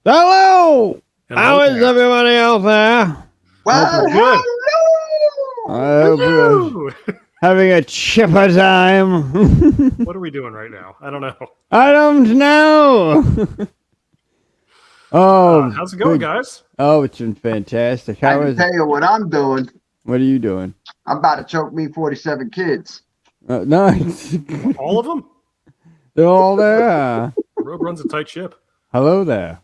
Hello! Hello How is there. everybody out there? Well, Good. I hope you're Hello. having a chipper time. What are we doing right now? I don't know. I don't know. Oh, How's it going, good. guys? Oh, it's been fantastic. I How can is it? tell you what I'm doing. What are you doing? I'm about to choke me 47 kids. Nice. All of them? They're all there. Robe runs a tight ship. Hello there.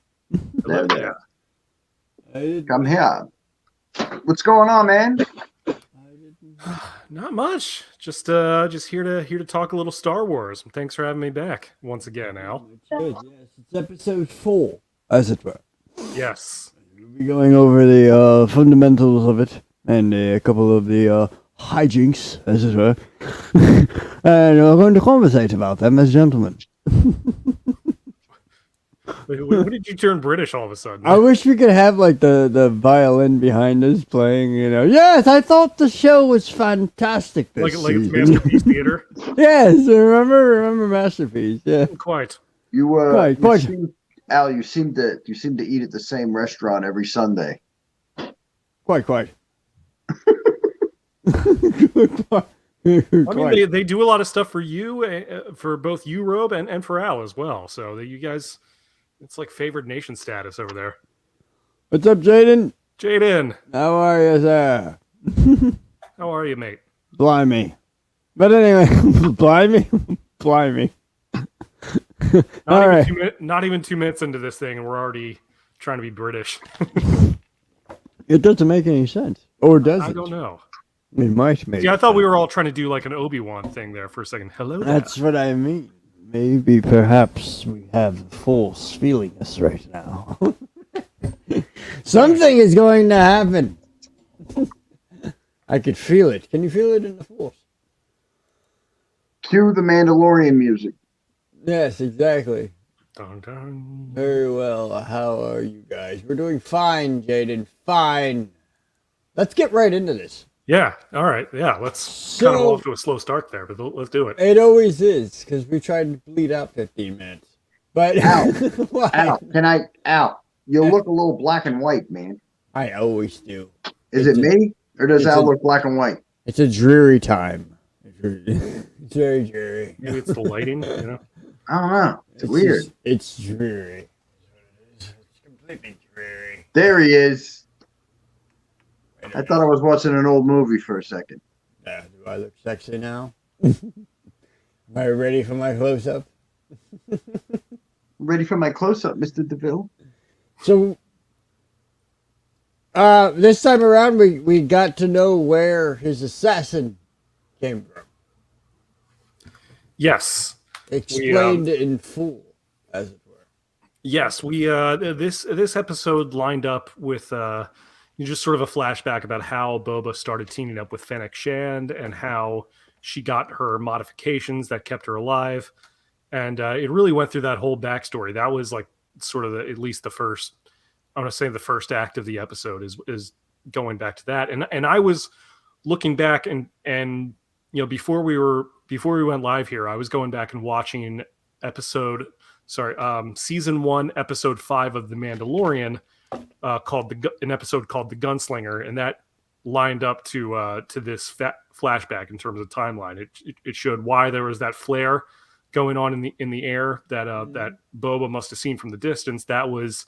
Hello There, there. Come here. What's going on, man? Not much. Just here to talk a little Star Wars. Thanks for having me back once again, Al. It's good, yes. It's episode 4, as it were. Yes. We'll be going over the fundamentals of it and a couple of the hijinks, as it were. And we're going to conversate about them as gentlemen. Wait, when did you turn British all of a sudden? I wish we could have like the violin behind us playing, you know. Yes, I thought the show was fantastic this like it's season. Masterpiece Theater. Yes, remember Masterpiece. Yeah. Quite. You Quite. Al, you seem to eat at the same restaurant every Sunday. Quite. I mean, they do a lot of stuff for you, for both you, Robe, and for Al as well. So you guys, it's like favored nation status over there. What's up, Jaden? Jaden, How are you, sir? how are you, mate? Blimey. But anyway, blimey. Not even 2 minutes into this thing, and we're already trying to be British. It doesn't make any sense. Or does it? I don't know. It might make Yeah, I thought we sense. were all trying to do like an Obi-Wan thing there for a second. Hello there. That's what I mean. Maybe, perhaps, we have the Force feeling us right now. Something is going to happen. I could feel it. Can you feel it in the Force? Cue the Mandalorian music. Yes, exactly. Dun, dun. Very well. How are you guys? We're doing fine, Jaden. Fine. Let's get right into this. Yeah. All right. Yeah. Let's kind of off to a slow start there, but let's do it. It always is, because we tried to bleed out 15 minutes. But Al, why? Al, you look a little black and white, man. I always do. Is it me? Or does it's Al a- look black and white? It's a dreary time. It's very dreary. Maybe it's the lighting, you know. I don't know. It's weird. It's dreary. It's completely dreary. There he is. I thought I was watching an old movie for a second. Do I look sexy now? Am I ready for my close-up? Ready for my close-up, Mr. DeVille? So, this time around, we got to know where his assassin came from. Yes. Explained in full, as it were. Yes. We this episode lined up with just sort of a flashback about how Boba started teaming up with Fennec Shand and how she got her modifications that kept her alive, and it really went through that whole backstory. That was like sort of at least the first. I want to say the first act of the episode is going back to that, and I was looking back and you know before we went live here, I was going back and watching season 1, episode 5 of The Mandalorian, an episode called The Gunslinger, and that lined up to this flashback in terms of timeline. It showed why there was that flare going on in the air that that Boba must have seen from the distance. That was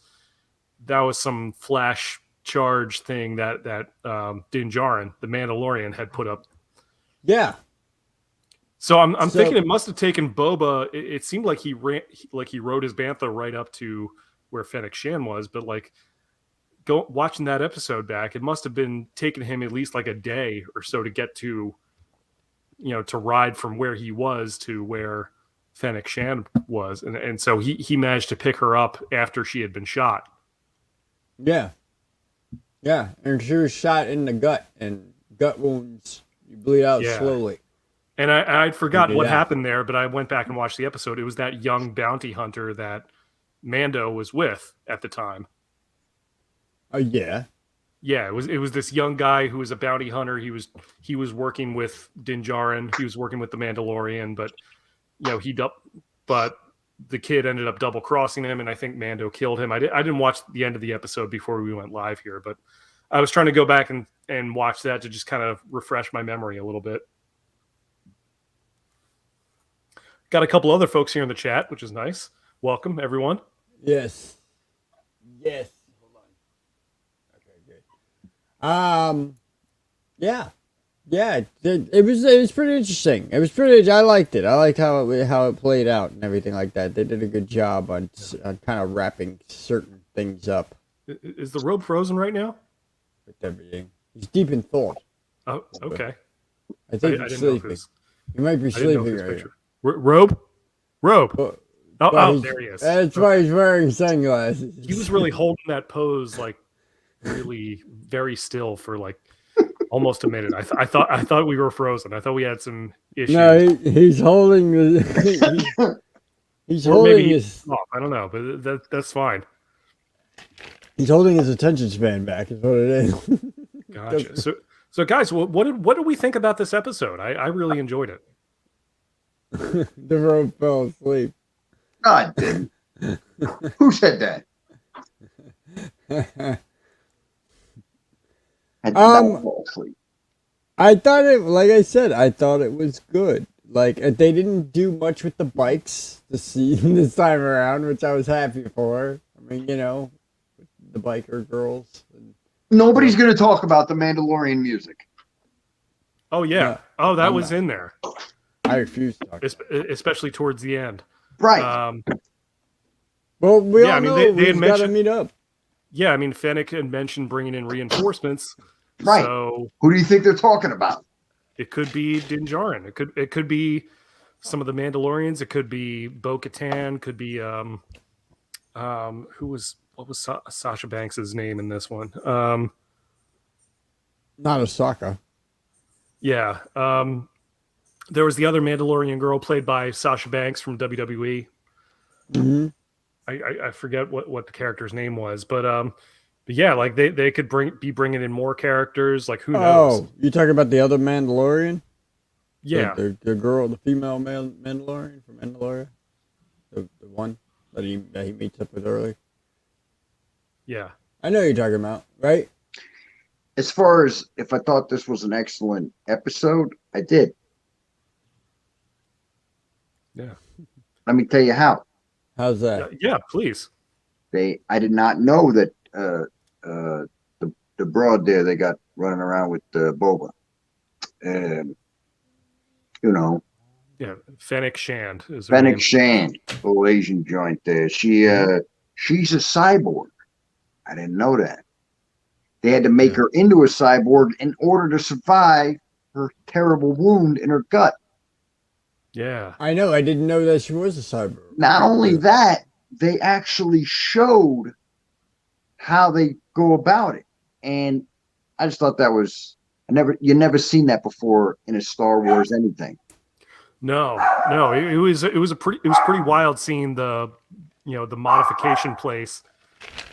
some flash charge thing that Din Djarin, the Mandalorian, had put up. Yeah. So I'm thinking it must have taken Boba. It seemed like he rode his bantha right up to where Fennec Shand was, but like watching that episode back, it must have been taking him at least like a day or so to get to, you know, to ride from where he was to where Fennec Shand was, and so he managed to pick her up after she had been shot. Yeah. Yeah, and she was shot in the gut, and gut wounds, you bleed out slowly. And I'd forgotten what happened there, but I went back and watched the episode. It was that young bounty hunter that Mando was with at the time. Oh, yeah. Yeah, it was this young guy who was a bounty hunter. He was working with Din Djarin. He was working with the Mandalorian, but you know, but the kid ended up double crossing him, and I think Mando killed him. I didn't watch the end of the episode before we went live here, but I was trying to go back and watch that to just kind of refresh my memory a little bit. Got a couple other folks here in the chat, which is nice. Welcome, everyone. Yes. Yes. Hold on. Okay, good. Yeah. It was pretty interesting. I liked it. I liked how it played out and everything like that. They did a good job on kind of wrapping certain things up. Is the robe frozen right now? With everything, he's deep in thought. Oh, okay. I think he's sleeping. He might be sleeping right now. Robe. Oh, there he is. That's why he's wearing sunglasses. He was really holding that pose, like really very still for like almost a minute. I thought we were frozen. I thought we had some issues. No, he's holding the. He's or holding maybe his. off. I don't know, but that's fine. He's holding his attention span back. Is what it is. Gotcha. So guys, what did we think about this episode? I really enjoyed it. The robe fell asleep. No, I didn't. Who said that? I did not fall asleep. I thought it, like I said, I thought it was good. Like they didn't do much with the bikes this time around, which I was happy for. I mean, the biker girls. Nobody's going to talk about the Mandalorian music. Oh yeah. No, that was in there. I refuse to talk. Especially towards the end. Right. Well, we all know they we've got to meet up. Yeah, I mean, Fennec had mentioned bringing in reinforcements. Right. So who do you think they're talking about? It could be Din Djarin. It could be some of the Mandalorians. It could be Bo-Katan. Could be what was Sasha Banks' name in this one? Not Osaka. Yeah. There was the other Mandalorian girl played by Sasha Banks from WWE. Mm-hmm. I forget what the character's name was, but yeah, like they could be bringing in more characters. Like who knows? Oh, you talking about the other Mandalorian? Yeah, the girl, the female Mandalorian from Mandalorian, the one that he meets up with early. Yeah, I know who you're talking about, right? As far as if I thought this was an excellent episode, I did. Yeah. Let me tell you how. How's that? Yeah, please. I did not know that the broad there they got running around with Boba. Yeah, Fennec Shand is her Fennec name. Shand, little Asian joint there. She's a cyborg. I didn't know that. They had to make her into a cyborg in order to survive her terrible wound in her gut. Yeah, I know. I didn't know that she was a cyborg. Not only that, they actually showed how they go about it, and I just thought that was you never seen that before in a Star Wars anything. No, it was pretty wild seeing the modification place.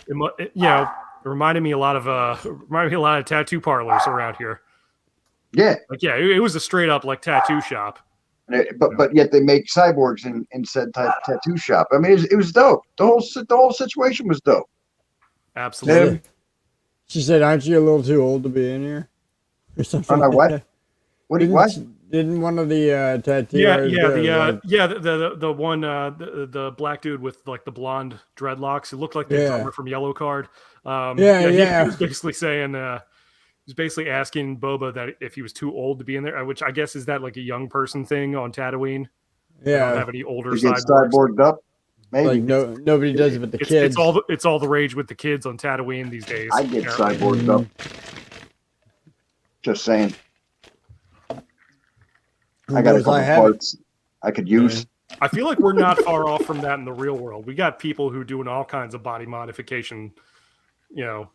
It reminded me a lot of tattoo parlors around here. Yeah, like it was a straight up like tattoo shop. But yet they make cyborgs in said tattoo shop. I mean, it was dope. The whole situation was dope. Absolutely. She said, "Aren't you a little too old to be in here?" Or something. What? That. What? Didn't one of the tattoo? The one the black dude with like the blonde dreadlocks. It looked like the drummer from Yellow Card. He was basically saying. He was basically asking Boba that if he was too old to be in there, which I guess is that like a young person thing on Tatooine. Yeah, they don't have any older cyborged up. Maybe like nobody does it but the kids. It's all the rage with the kids on Tatooine these days. I get cyborged up. Just saying. I got a couple parts I could use. I feel like we're not far off from that in the real world. We got people who are doing all kinds of body modification. Yeah,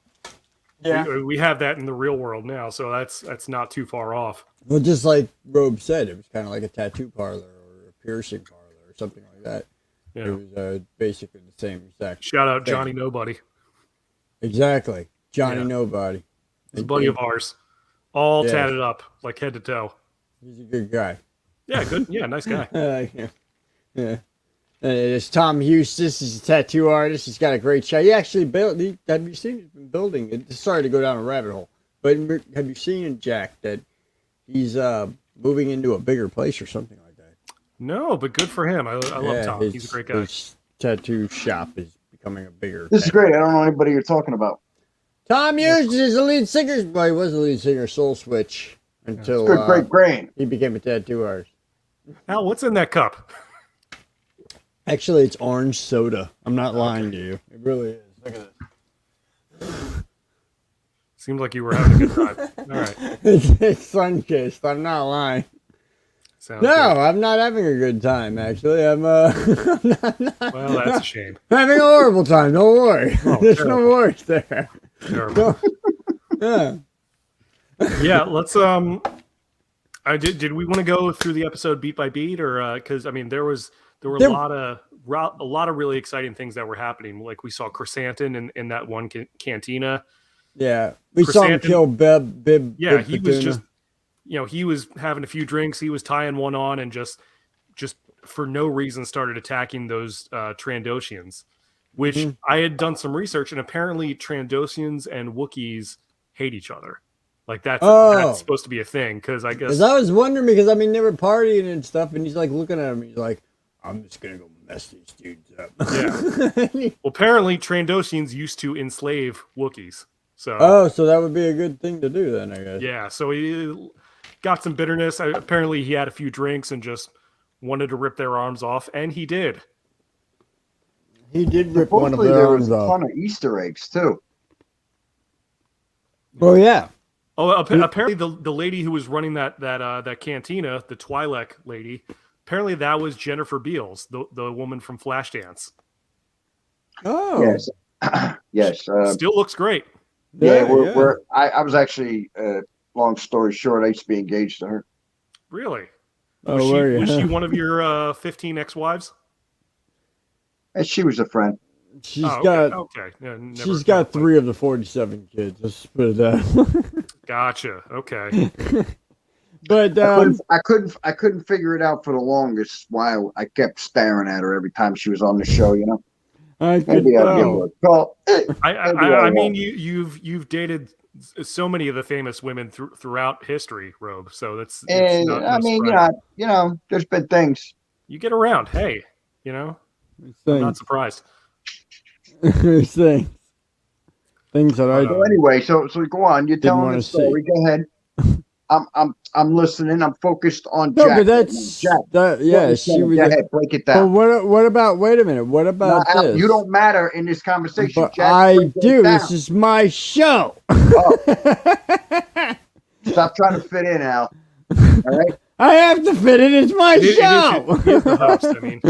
we have that in the real world now, so that's not too far off. Well, just like Robe said, it was kind of like a tattoo parlor or a piercing parlor or something like that. Yeah. It was basically the same exact. Shout out Johnny Nobody. Exactly, Johnny Nobody. He's a buddy of ours, all tatted up like head to toe. He's a good guy. Yeah, good. Yeah, nice guy. I like him. Yeah. It's Tom Eustace. He's a tattoo artist. He's got a great shot. He actually built. Have you seen? He's been building. Sorry to go down a rabbit hole, but have you seen Jack that he's moving into a bigger place or something like that? No, but good for him. I love Tom. He's a great guy. His tattoo shop is becoming a bigger. This is great. I don't know anybody you're talking about. Tom Eustace is the lead singer. Well, he was the lead singer of Soul Switch until Good, great. he became a tattoo artist. Al, what's in that cup? Actually, it's orange soda. I'm not lying to you. It really is. Look at this. Seems like you were having a good time. All right. It's sun-kissed. I'm not lying. Sounds No, good. I'm not having a good time, actually. I'm Well, that's a shame. having a horrible time. Don't worry. Oh, There's terrible. no worries there. Terrible. Yeah. Yeah, let's did we want to go through the episode beat by beat, or because I mean there were a lot of really exciting things that were happening. Like we saw Chrysanthemum in that one cantina. Yeah. We saw him kill Bib. Yeah, Bib he was Fortuna. just he was having a few drinks, he was tying one on, and just for no reason started attacking those Trandoshians, which I had done some research, and apparently Trandoshians and Wookiees hate each other. Like that's supposed to be a thing, because I guess. Because I was wondering, because I mean they were partying and stuff, and he's like looking at him. He's like, "I'm just gonna go mess these dudes up." Yeah. Well, apparently Trandoshians used to enslave Wookiees. So. So that would be a good thing to do then, I guess. Yeah. So he got some bitterness. Apparently he had a few drinks and just wanted to rip their arms off, and he did. He did rip one of Supposedly their there was arms a off. ton of Easter eggs too. Oh yeah. Oh, apparently the lady who was running that cantina, the Twi'lek lady, apparently that was Jennifer Beals, the woman from Flashdance. Oh. Yes, yes. Still looks great. I was actually, long story short, I used to be engaged to her. Really? Oh, Was she one of your 15 ex-wives? And she was a friend. She's Oh, got okay. Yeah, she's got 3 of the 47 kids. Let's put it that. Gotcha. Okay. But I couldn't figure it out for the longest while. I kept staring at her every time she was on the show. You know. I could Maybe I'll give her a call. I mean, you've dated so many of the famous women throughout history, Robe. So that's. And I mean, there's been things. You get around. Hey, I'm not surprised. things that I So anyway, so go on. You're telling the story. Go ahead. I'm listening. I'm focused on Jack. No, but that's Jack. She was. Go ahead, break it down. But what about? Wait a minute. What about this? You don't matter in this conversation. But Jack, I do. This is my show. Oh. Stop trying to fit in, Al. All right. I have to fit it. It's my show. He is the host. I mean,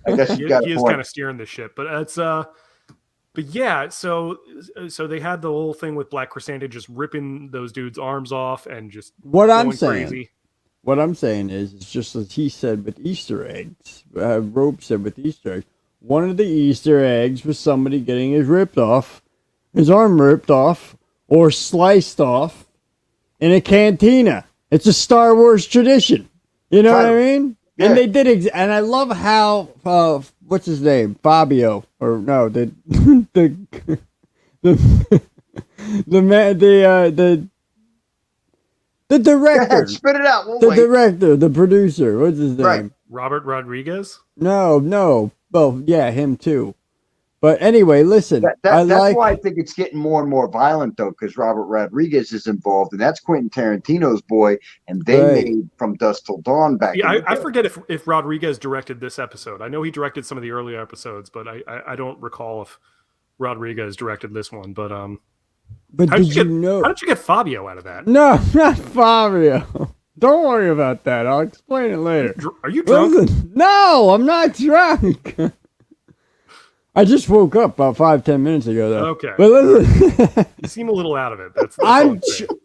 I guess he is kind of steering the ship, but it's But yeah, so they had the whole thing with Black Chrysanthemum just ripping those dudes' arms off and just going crazy. What I'm saying is, it's just as he said with Easter eggs. Rope said with Easter eggs. One of the Easter eggs was somebody getting his arm ripped off, or sliced off in a cantina. It's a Star Wars tradition. You know what I mean? Yeah. And they did, and I love how what's his name, Fabio, or no, the director. Go ahead, spit it out. Director, the producer. What's his name? Right. Robert Rodriguez? No. Well, yeah, him too. But anyway, listen. That's why I think it's getting more and more violent, though, because Robert Rodriguez is involved, and that's Quentin Tarantino's boy, and they made From Dusk Till Dawn back. Yeah, I forget if Rodriguez directed this episode. I know he directed some of the earlier episodes, but I don't recall if Rodriguez directed this one. But But how did you know? How did you get Fabio out of that? No, not Fabio. Don't worry about that. I'll explain it later. Are you drunk? Listen, no, I'm not drunk. I just woke up about 5-10 minutes ago, though. Okay. But listen, you seem a little out of it. That's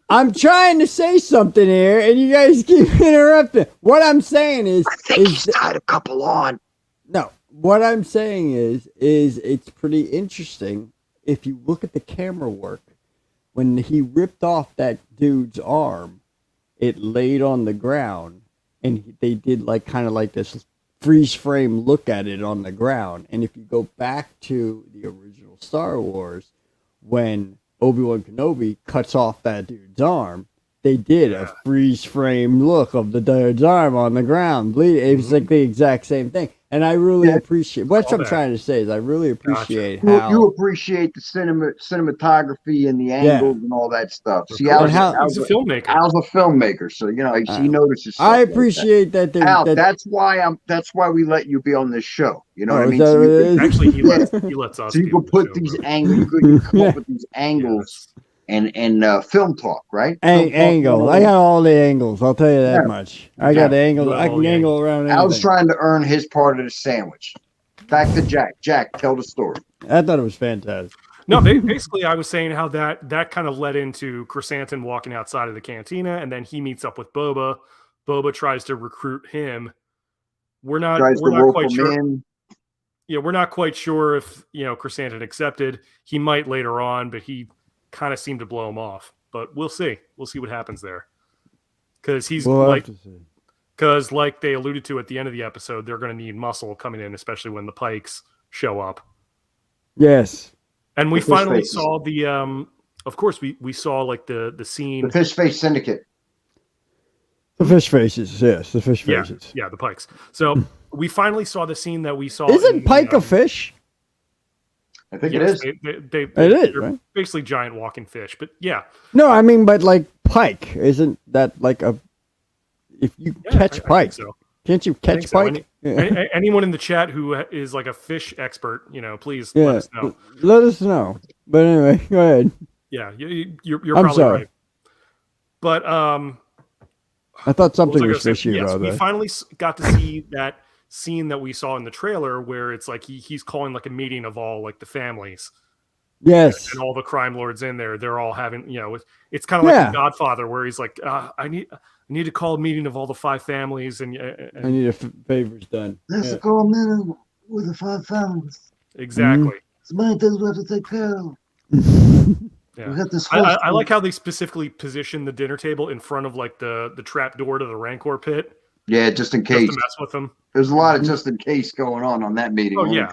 I'm trying to say something here, and you guys keep interrupting. What I'm saying is, I think he's tied a couple on. No, what I'm saying is it's pretty interesting if you look at the camera work. When he ripped off that dude's arm, it laid on the ground, and they did kind of like this freeze frame look at it on the ground. And if you go back to the original Star Wars, when Obi-Wan Kenobi cuts off that dude's arm, they did a freeze frame look of the dude's arm on the ground bleeding. It was like the exact same thing. And I really appreciate what I'm trying to say is I really appreciate how you appreciate the cinematography and the angles and all that stuff. See, Al's he's a filmmaker. Al's a filmmaker, so he notices. I appreciate that. Al, that's why we let you be on this show. You know what I mean? Actually, he lets us. So you can put these angles. You can come up with these angles. And film talk, right? Angle. I got all the angles. I'll tell you that much. I got the angles. I can angle around. I was trying to earn his part of the sandwich. Back to Jack. Jack, tell the story. I thought it was fantastic. No, basically, I was saying how that kind of led into Chrysanthemum walking outside of the cantina, and then he meets up with Boba. Boba tries to recruit him. We're not quite sure. Yeah, we're not quite sure if Chrysanthemum accepted. He might later on, but he kind of seemed to blow him off, but we'll see what happens there, because like they alluded to at the end of the episode, they're going to need muscle coming in, especially when the Pikes show up. Yes. And we finally saw the of course we saw like the scene, the fish face syndicate, the fish faces. Yes, the fish faces. Yeah, the Pikes. So we finally saw the scene that we saw. Isn't Pike a fish? I think it is. They're right? Basically giant walking fish, but yeah. No, I mean, but like pike, isn't that like a? If you catch pike, can't you catch pike? Anyone in the chat who is like a fish expert, please let us know. Let us know. But anyway, go ahead. Yeah, you're probably right. But I thought something was fishy about that. We finally got to see that scene that we saw in the trailer where it's like he's calling like a meeting of all like the families, and all the crime lords in there. They're all having it's kind of like The Godfather, where he's like I need to call a meeting of all the 5 families, and I need favors done. Let's call a meeting with the 5 families. Exactly. It's many things we have to take care of. Yeah. We got this I like how they specifically position the dinner table in front of like the trap door to the Rancor pit. Yeah, just in case. Just to mess with them. There's a lot of just in case going on that meeting. Oh, yeah.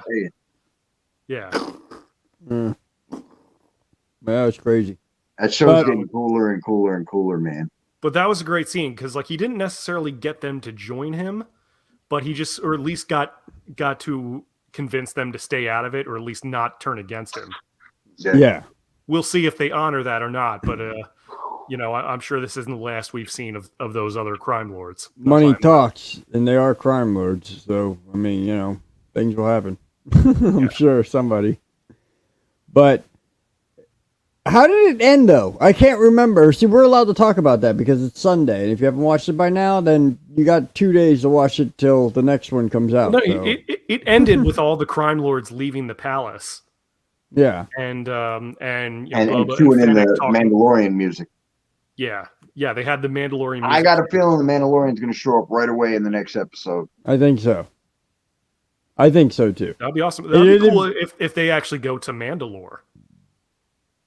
Yeah. That was crazy. That show's getting cooler and cooler and cooler, man. But that was a great scene because like he didn't necessarily get them to join him, but he just, or at least got to convince them to stay out of it, or at least not turn against him. Yeah. We'll see if they honor that or not, but I'm sure this isn't the last we've seen of those other crime lords. Money talks, and they are crime lords. So, I mean, things will happen. I'm sure somebody. But how did it end, though? I can't remember. See, we're allowed to talk about that because it's Sunday. And if you haven't watched it by now, then you got 2 days to watch it till the next one comes out. No, it ended with all the crime lords leaving the palace. Yeah. And Boba chewing in the Mandalorian music. Yeah, they had the Mandalorian music. I got a feeling the Mandalorian's going to show up right away in the next episode. I think so. I think so too. That'd be awesome. That'd be cool if they actually go to Mandalore.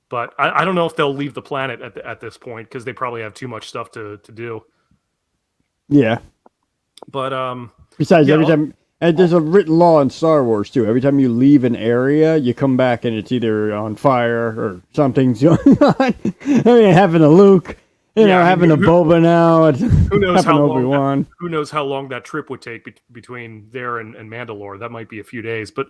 But I don't know if they'll leave the planet at this point because they probably have too much stuff to do. Yeah. But besides, every time, and there's a written law in Star Wars too. Every time you leave an area, you come back and it's either on fire or something's going on. I mean, having a Luke, having a Boba now. Who knows how Obi-Wan. Who knows how long that trip would take between there and Mandalore? That might be a few days, but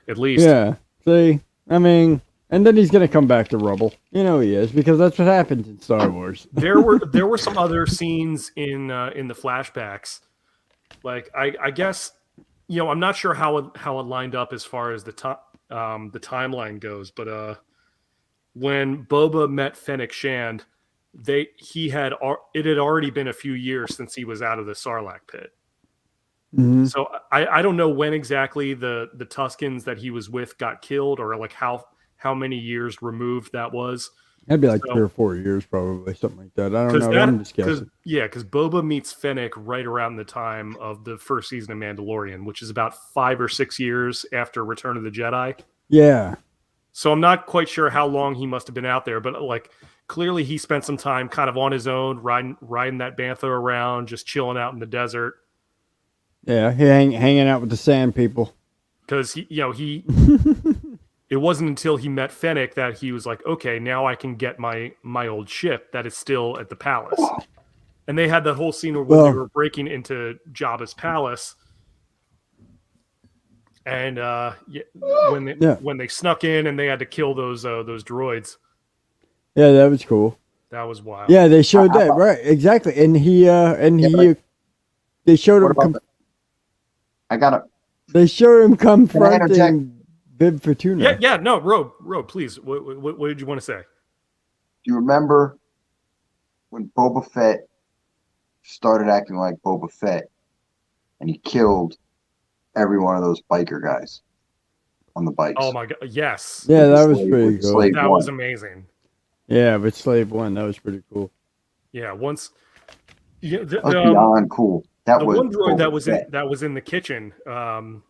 at least. Yeah. See, I mean, and then he's gonna come back to rubble. He is because that's what happens in Star Wars. There were some other scenes in the flashbacks, like I guess. I'm not sure how it lined up as far as the timeline goes, but when Boba met Fennec Shand, it had already been a few years since he was out of the Sarlacc pit. Mm-hmm. So I don't know when exactly the Tuskens that he was with got killed, or like how many years removed that was. That'd be like 3 or 4 years, probably, something like that. I don't know. I'm just guessing. Because Boba meets Fennec right around the time of the first season of Mandalorian, which is about 5 or 6 years after Return of the Jedi. Yeah. So I'm not quite sure how long he must have been out there, but like clearly he spent some time kind of on his own, riding that bantha around, just chilling out in the desert. Yeah, hanging out with the sand people. Because he it wasn't until he met Fennec that he was like, okay, now I can get my old ship that is still at the palace. And they had that whole scene where they were breaking into Jabba's palace, and when they snuck in and they had to kill those droids. Yeah, that was cool. That was wild. Yeah, they showed that right, exactly, and they showed him. I got it. They showed him confronting Bib Fortuna. Yeah. No, Robe, please. What did you want to say? Do you remember when Boba Fett started acting like Boba Fett, and he killed every one of those biker guys on the bikes? Oh my god! Yes. Yeah, that was pretty cool. That was amazing. Yeah, but Slave One, that was pretty cool. Yeah, once. That was beyond cool. That the was one droid Boba that was in the kitchen.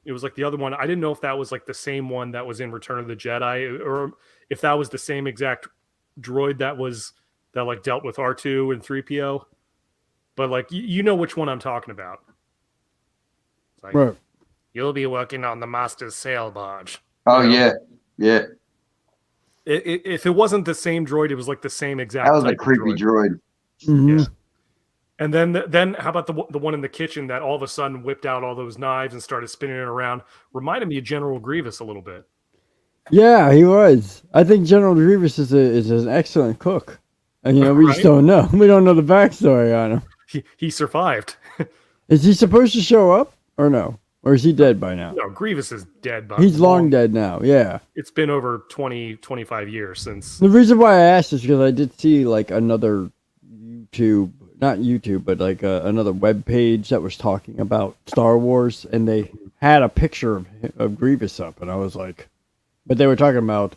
It was like the other one. I didn't know if that was like the same one that was in Return of the Jedi, or if that was the same exact droid that like dealt with R2 and 3PO. But like you know which one I'm talking about. It's like, right. You'll be working on the master's sail barge. Oh yeah. If it wasn't the same droid, it was like the same exact. That was a creepy droid. Mm-hmm. Yeah. And then how about the one in the kitchen that all of a sudden whipped out all those knives and started spinning it around? Reminded me of General Grievous a little bit. Yeah, he was. I think General Grievous is an excellent cook. And we just don't know. We don't know the backstory on him. He survived. Is he supposed to show up or no? Or is he dead by now? No, Grievous is dead by He's long dead now, yeah. It's been over 20, 25 years since. The reason why I asked is because I did see like another not YouTube, but like another web page that was talking about Star Wars, and they had a picture of Grievous up, and I was like, but they were talking about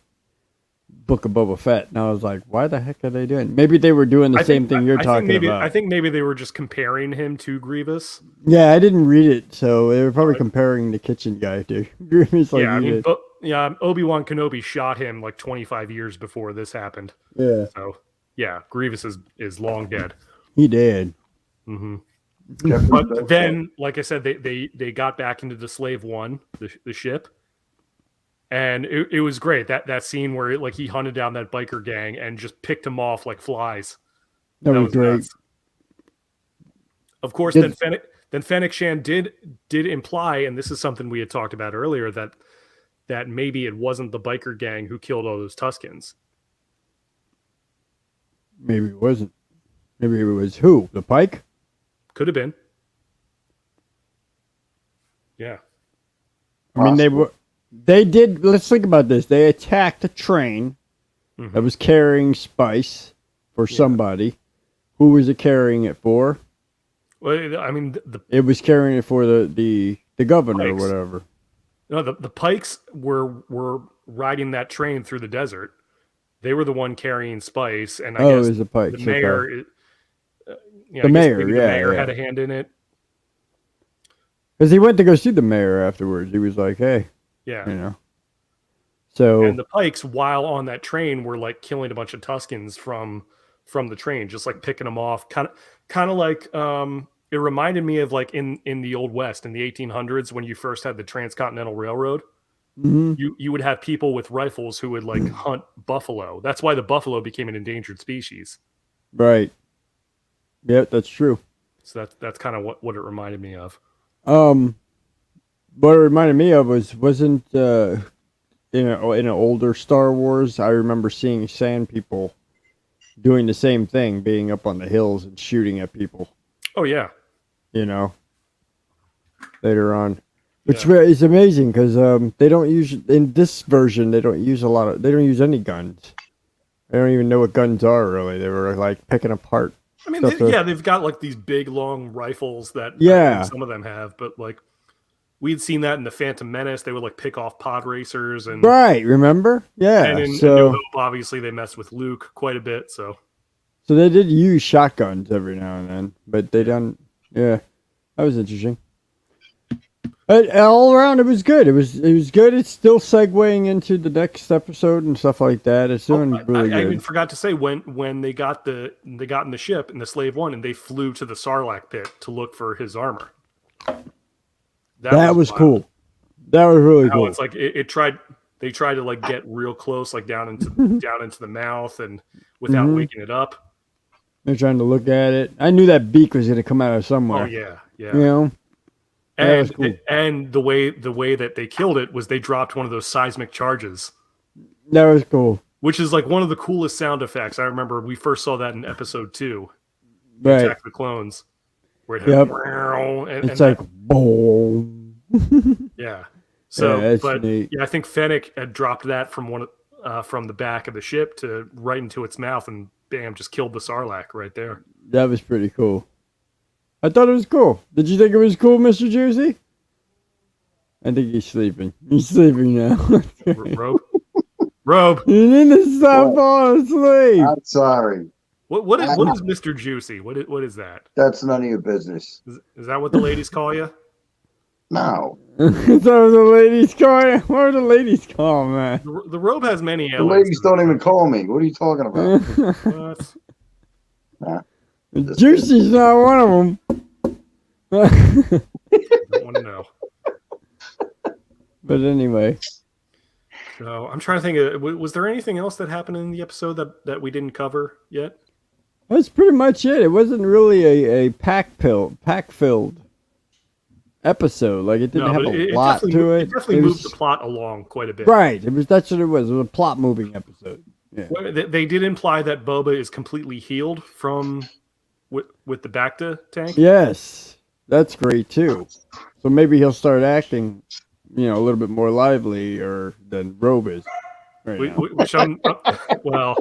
Book of Boba Fett, and I was like, why the heck are they doing? Maybe they were doing the same thing you're talking about. I think maybe they were just comparing him to Grievous. Yeah, I didn't read it, so they were probably comparing the kitchen guy to Grievous. Like Obi-Wan Kenobi shot him like 25 years before this happened. Yeah. So yeah, Grievous is long dead. He did. Mm-hmm. But then, like I said, they got back into the Slave One, the ship, and it was great. That scene where he hunted down that biker gang and just picked them off like flies. That was great. Nuts. Of course, then Fennec Shand did imply, and this is something we had talked about earlier, that maybe it wasn't the biker gang who killed all those Tuskens. Maybe it wasn't. Maybe it was who? The Pike? Could have been. Yeah. I mean, they did. Let's think about this. They attacked a train that was carrying spice for somebody. Who was it carrying it for? Well, I mean, it was carrying it for the governor Pikes. or whatever. No, the Pikes were riding that train through the desert. They were the one carrying spice, and I guess it was the Pikes. The mayor. Okay. The mayor had a hand in it. Because he went to go see the mayor afterwards. He was like, "Hey, yeah, So and the Pikes, while on that train, were like killing a bunch of Tuskens from the train, just like picking them off. Kind of like it reminded me of like in the Old West in the 1800s when you first had the Transcontinental Railroad. You would have people with rifles who would like hunt buffalo. That's why the buffalo became an endangered species. Right. Yep, that's true. So that's kind of what it reminded me of. What it reminded me of wasn't in an older Star Wars. I remember seeing sand people doing the same thing, being up on the hills and shooting at people. Oh yeah. Later on, which is amazing because they don't use in this version. They don't use any guns. They don't even know what guns are really. They were like picking apart. I mean, they've got like these big long rifles that some of them have, but like we'd seen that in the Phantom Menace. They would like pick off pod racers and right. Remember? Yeah. And in New Hope, obviously they messed with Luke quite a bit. So they did use shotguns every now and then, but they don't. Yeah, that was interesting. But all around, it was good. It was good. It's still segueing into the next episode and stuff like that. It's doing really good. I even forgot to say when they got in the ship in the Slave One and they flew to the Sarlacc pit to look for his armor. That was wild. cool. That was really How cool. it's like they tried to like get real close, like down into the mouth, and without waking it up. They're trying to look at it. I knew that beak was going to come out of somewhere. Oh yeah, yeah. You know, that was cool. And the way that they killed it was they dropped one of those seismic charges, That was cool. which is like one of the coolest sound effects. I remember we first saw that in episode 2, Right. Attack of the Clones, where it Yep. and It's like boom. yeah. So, Yeah, that's but neat. yeah, I think Fennec had dropped that from from the back of the ship to right into its mouth, and bam, just killed the Sarlacc right there. That was pretty cool. I thought it was cool. Did you think it was cool, Mr. Juicy? I think he's sleeping. He's sleeping now. Robe. You need to stop falling asleep. I'm sorry. What is Mr. Juicy? What is that? That's none of your business. Is that what the ladies call you? No. Is that what the ladies call you? What are the ladies call, man? The Robe has many The elements. ladies don't even call me. What are you talking about? What? Nah. Juicy's not one of them. Don't want to know. But anyway, So I'm trying to think. Was there anything else that happened in the episode that we didn't cover yet? that's pretty much it. It wasn't really a pack-filled episode. Like it didn't have a lot to it. It definitely moved the plot along quite a bit. Right. That's what it was. It was a plot moving episode. Yeah. Well, they did imply that Boba is completely healed from with the Bacta tank. Yes, that's great too. So maybe he'll start acting, a little bit more lively than Robe is. Right now. Which I'm well.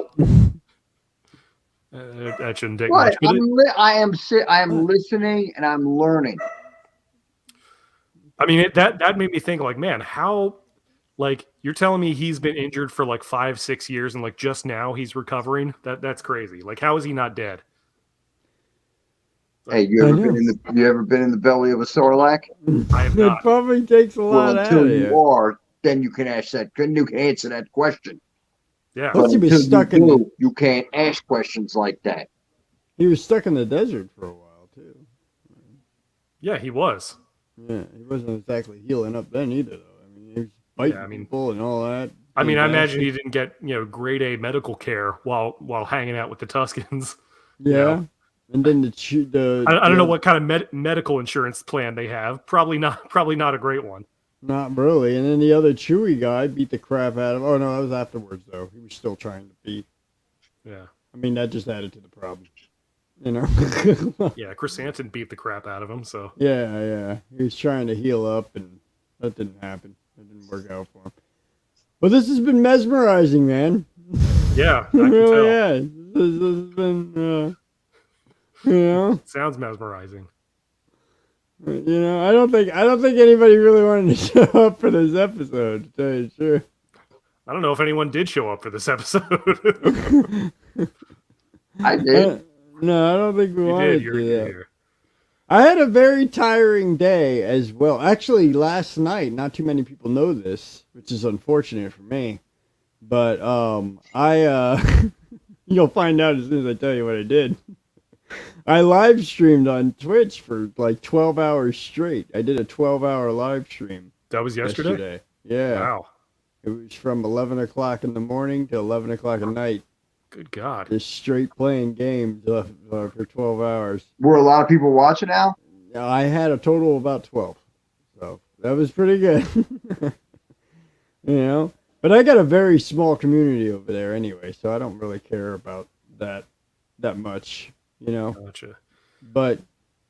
That shouldn't take What? much. But I am listening and I'm learning. I mean, that made me think, like, man, how, like, you're telling me he's been injured for like 5-6 years and like just now he's recovering? That's crazy. Like, how is he not dead? Hey, you ever been in the belly of a Sarlacc? I have It not. probably takes a lot Well, out until of you you. are, then you can answer that question. Yeah. Plus, he was Until stuck you in do, you can't ask questions like that. He was stuck in the desert for a while too. Yeah, he was. Yeah, he wasn't exactly healing up then either, though. I mean, he was fighting people and all that. I mean, I imagine he didn't get grade A medical care while hanging out with the Tuscans. Yeah, and then I don't know what kind of medical insurance plan they have. Probably not a great one. Not really. And then the other Chewy guy beat the crap out of him. Oh no, that was afterwards though. He was still trying to beat. Yeah. I mean, that just added to the problem. Yeah, Chris Anton beat the crap out of him. So Yeah. He was trying to heal up, and that didn't happen. It didn't work out for him. But this has been mesmerizing, man. yeah, I It can really tell. has. This has been, Sounds mesmerizing. I don't think anybody really wanted to show up for this episode, to tell you the truth. I don't know if anyone did show up for this episode. I did. No, I don't think we You wanted did. to You're do that. here. I had a very tiring day as well. Actually, last night, not too many people know this, which is unfortunate for me. But you'll find out as soon as I tell you what I did. I live streamed on Twitch for like 12 hours straight. I did a 12-hour live stream. That was yesterday? Yeah. Wow. It was from 11 o'clock in the morning to 11 o'clock at night. Good God. Just straight playing games for 12 hours. Were a lot of people watching now? I had a total of about 12. So that was pretty good. But I got a very small community over there anyway, so I don't really care about that much, Gotcha. But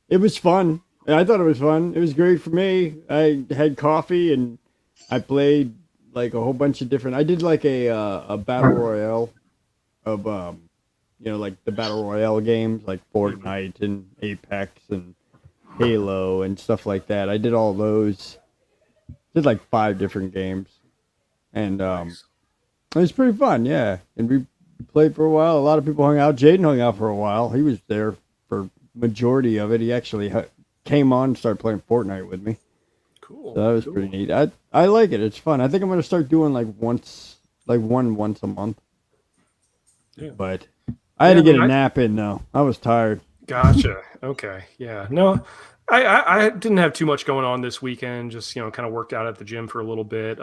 it was fun. I thought it was fun. It was great for me. I had coffee and I played like a whole bunch of different. I did like a battle royale of like the battle royale games like Fortnite and Apex and Halo and stuff like that. I did all those. Did like 5 different games, and Nice. it was pretty fun. Yeah, and we played for a while. A lot of people hung out. Jaden hung out for a while. He was there for majority of it. He actually came on and started playing Fortnite with me. Cool. So that was pretty neat. I like it. It's fun. I think I'm gonna start doing like once a month. Yeah. But I had to get I a mean, nap in though. I was tired. Gotcha. Okay. Yeah. No, I didn't have too much going on this weekend. Just kind of worked out at the gym for a little bit.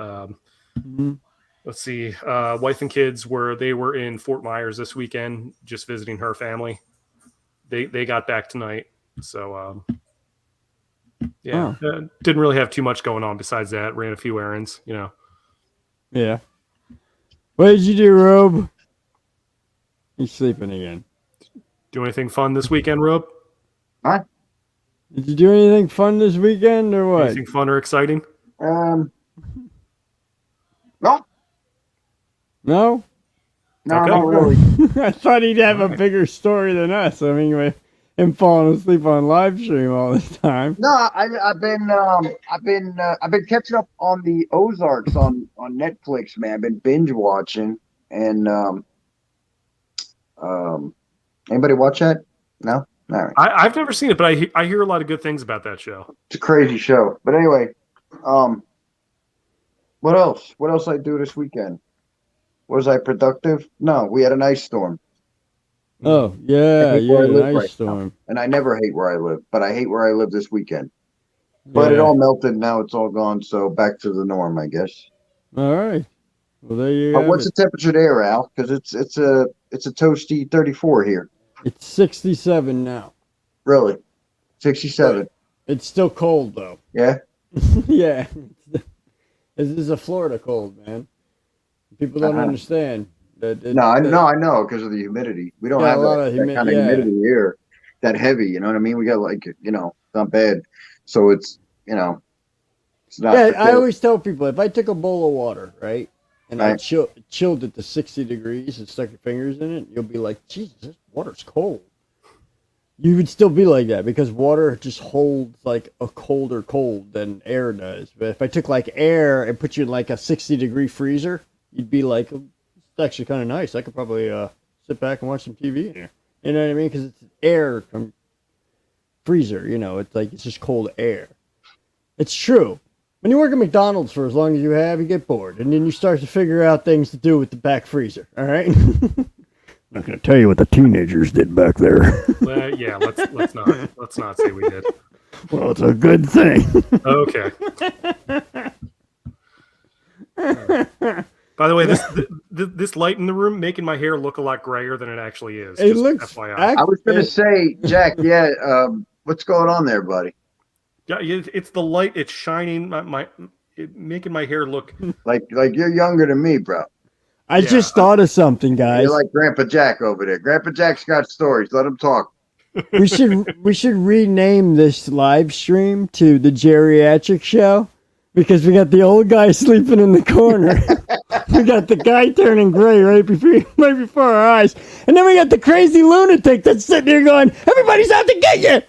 Let's see. Wife and kids were in Fort Myers this weekend, just visiting her family. They got back tonight, so didn't really have too much going on besides that. Ran a few errands, Yeah. What did you do, Robe? He's sleeping again. Do anything fun this weekend, Rob? Huh? Did you do anything fun this weekend or what? Anything fun or exciting? No. No? No, Okay. not really. I thought he'd have a bigger story than us. I mean, with him falling asleep on live stream all the time. No, I've been catching up on the Ozarks on Netflix, man. I've been binge watching, and anybody watch that? No, all right. I've never seen it, but I hear a lot of good things about that show. It's a crazy show. But anyway, what else? What else I do this weekend? Was I productive? No, we had an ice storm. Oh, yeah, hate where I yeah, live an ice right storm. And I never hate where I live, but I hate where I live this weekend. But it Yeah. all melted. Now it's all gone. So back to the norm, I guess. All right. Well, there you go. What's the temperature there, Al? Because it's a toasty 34 here. It's 67 now. Really, 67. It's still cold, though. Yeah. Yeah. This is a Florida cold, man. People don't understand. I know because of the humidity. We don't have that kind of humidity here, that heavy. You know what I mean? We got not bad. So it's it's not. Yeah, I always tell people if I took a bowl of water, right, and I Right. chilled it to 60 degrees and stuck your fingers in it, you'll be like, Jesus, this water's cold. You would still be like that because water just holds like a colder cold than air does. But if I took like air and put you in like a 60-degree freezer, you'd be like, oh, it's actually kind of nice. I could probably sit back and watch some TV in here. You know what I mean? Because it's air from freezer. It's like it's just cold air. It's true. When you work at McDonald's for as long as you have, you get bored, and then you start to figure out things to do with the back freezer. All right. I'm not going to tell you what the teenagers did back there. Yeah, let's not say we did. Well, it's a good thing. Okay. By the way, this light in the room making my hair look a lot grayer than it actually is. It just looks. FYI. I was going to say, Jack. Yeah. What's going on there, buddy? Yeah, it's the light. It's shining making my hair look Like you're younger than me, bro. I just thought of something, guys. You're like Grandpa Jack over there. Grandpa Jack's got stories. Let him talk. We should rename this live stream to the geriatric show because we got the old guy sleeping in the corner. We got the guy turning gray right before our eyes, and then we got the crazy lunatic that's sitting there going, "Everybody's out to get you."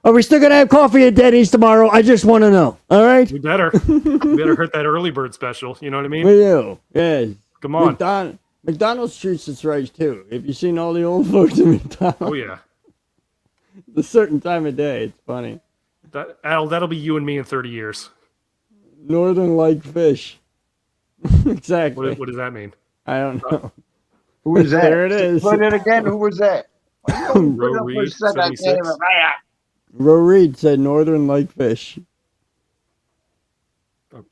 Are we still gonna have coffee at Denny's tomorrow? I just want to know. All right. We better hit that early bird special. You know what I mean? We do. Yeah. Come on. McDonald's treats its right too. Have you seen all the old folks in McDonald's? Oh yeah. A certain time of day. It's funny. That'll be you and me in 30 years. Northern like fish. Exactly. What does that mean? I don't know. Who was that? There it is. Put it again. Who was that? Roe Reed, 76. Roe Reed said northern like fish.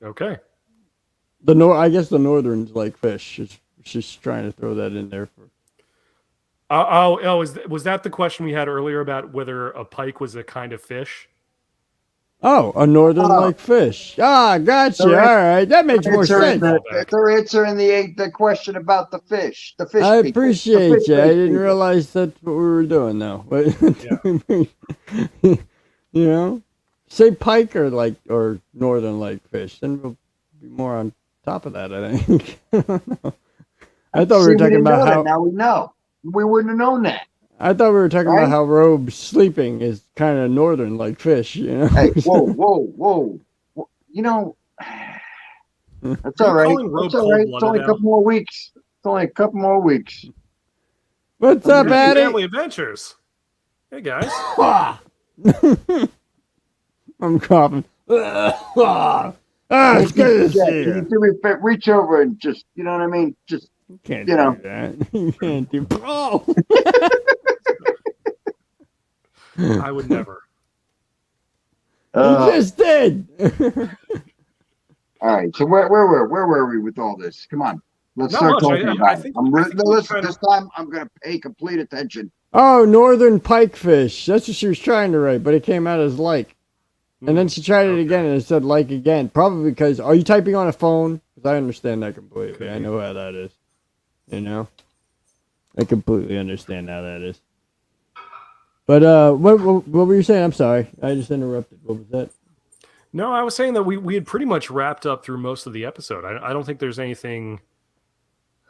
Okay. I guess the northerns like fish. She's trying to throw that in there for. Was that the question we had earlier about whether a pike was a kind of fish? Oh, a northern like fish. Ah, gotcha. All right, that makes more sense. They're answering the question about the fish. The fish. I people. appreciate you. I didn't people. realize that's what we were doing, though. Say pike or northern like fish, then we'll be more on top of that. I think. I don't know. I thought we were talking about how. Now we know. We wouldn't have known that. I thought we were talking about how Robe sleeping is kind of northern like fish. Hey, whoa. That's all right. It's all right. It's only a couple more weeks. What's up, Addy? Family Adventures. Hey guys. I'm coughing. It's good to see Can you do me a favor? Reach over and just, you know what I mean? Just, you can't do that. You can't do. Oh. I would never. He just did. All right. So where were we with all this? Come on. Let's Not start much. talking about I it. think Listen, kind this of. time I'm going to pay complete attention. Oh, northern pikefish. That's what she was trying to write, but it came out as like. And then she tried it again, and it said like again. Probably because, are you typing on a phone? Because I understand that completely. I know how that is. You know? I completely understand how that is. But what were you saying? I'm sorry. I just interrupted. What was that? No, I was saying that we had pretty much wrapped up through most of the episode. I don't think there's anything.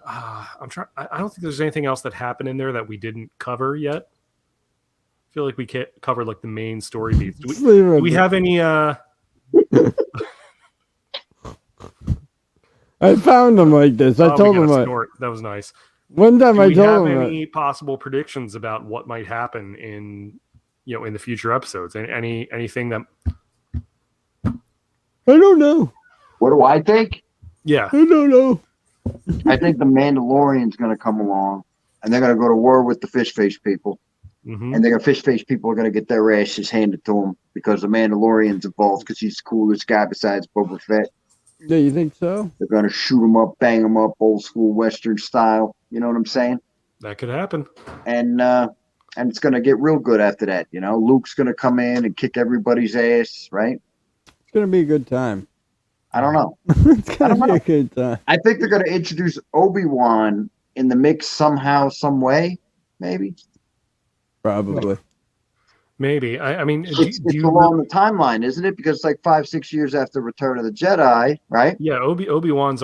I don't think there's anything else that happened in there that we didn't cover yet. I feel like we covered like the main story beats. Do we have any? I found them like this. I told them. That was nice. One time do I told them. Do we have any possible predictions about what might happen in the future episodes? Anything that? I don't know. What do I think? Yeah. I don't know. I think the Mandalorian's going to come along, and they're going to go to war with the fish face people. Mm-hmm. And the fish face people are going to get their asses handed to them because the Mandalorian's involved because he's the coolest guy besides Boba Fett. Yeah, you think so? They're going to shoot him up, bang him up, old school Western style. You know what I'm saying? That could happen. And it's going to get real good after that. You know, Luke's going to come in and kick everybody's ass, right? It's going to be a good time. I don't know. It's going to be a good time. I think they're going to introduce Obi-Wan in the mix somehow, some way, maybe. Probably. Maybe. I mean, it's along the timeline, isn't it? Because it's like 5-6 years after Return of the Jedi, right? Yeah, Obi-Wan's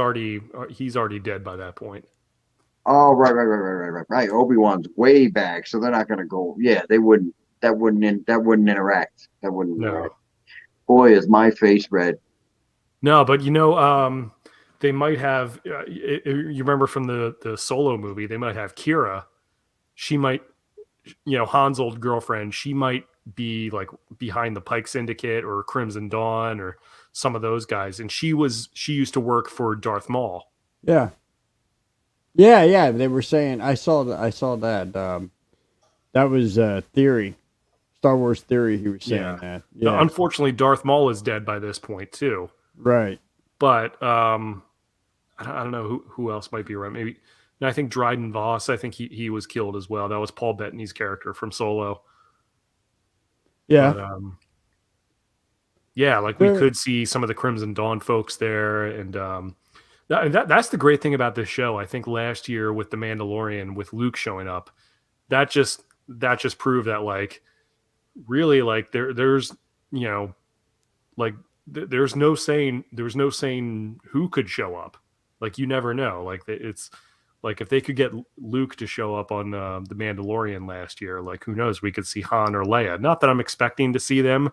he's already dead by that point. Oh, right. Obi-Wan's way back, so they're not going to go. Yeah, they wouldn't. That wouldn't interact. That wouldn't. No. Interact. Boy, is my face red. No, but they might have. You remember from the Solo movie? They might have Kira. She might. Han's old girlfriend, she might be like behind the Pike Syndicate or Crimson Dawn or some of those guys. And she used to work for Darth Maul. Yeah. Yeah. They were saying, I saw that. That was Theory. Star Wars Theory, he was saying that. Yeah. Now, unfortunately, Darth Maul is dead by this point too. Right. But I don't know who else might be around. Maybe. And I think Dryden Voss, I think he was killed as well. That was Paul Bettany's character from Solo. Yeah. But, we could see some of the Crimson Dawn folks there. And that's the great thing about this show. I think last year with The Mandalorian, with Luke showing up, that just proved that, like, really, like, there's no saying who could show up. Like, you never know. Like, it's... Like, if they could get Luke to show up on The Mandalorian last year, like, who knows? We could see Han or Leia. Not that I'm expecting to see them.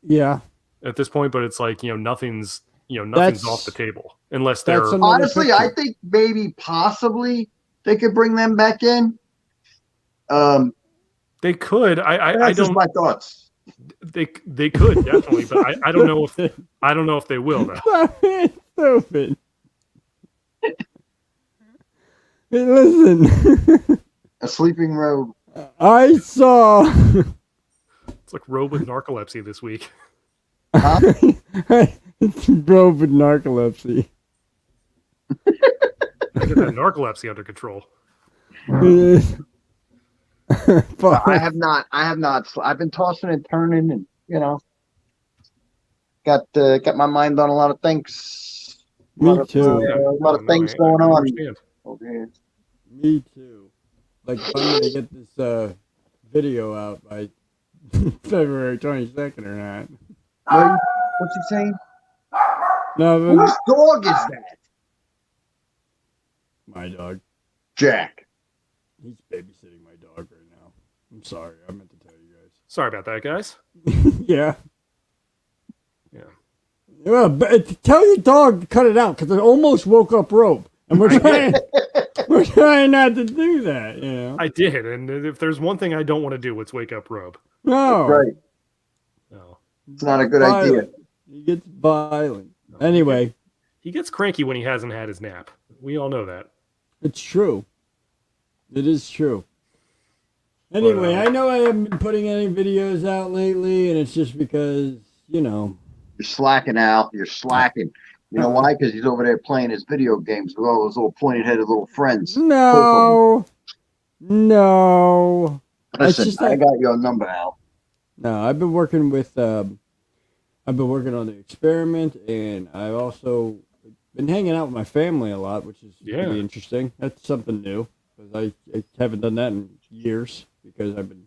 Yeah. At this point, but it's like, nothing's off the table. Unless they're... Honestly, I think maybe possibly they could bring them back in. They could. I That's don't... just my thoughts. They could, definitely. But I don't know if they will, though. Stupid. Hey, listen. A sleeping robe. I saw. It's like Robe with narcolepsy this week. Huh? It's Robe with narcolepsy. Get that narcolepsy under control. I have not. I've been tossing and turning, and got my mind on a lot of things. Me too. A lot of things going on. Okay. Me too. Like, I'm gonna get this video out by February 22nd or not. What's he saying? No, Whose dog is that? My dog. Jack. He's babysitting my dog right now. I'm sorry. I meant to tell you guys. Sorry about that, guys. Yeah. Yeah. Well, but tell your dog to cut it out because it almost woke up Rope. And we're trying not to do that, I did, and if there's one thing I don't want to do, it's wake up Robe. No. That's right. No. It's not a good idea. He gets violent. No. Anyway. He gets cranky when he hasn't had his nap. We all know that. It's true. It is true. Anyway, But, I know I haven't been putting any videos out lately, and it's just because, you know. You're slacking, Al. You're slacking. You know why? Because he's over there playing his video games with all those little pointed-headed little friends. No. No. It's Listen, just I that. got your number, Al. No, I've been working with. I've been working on the experiment, and I've also been hanging out with my family a lot, which is pretty interesting. That's something new because I haven't done that in years because I've been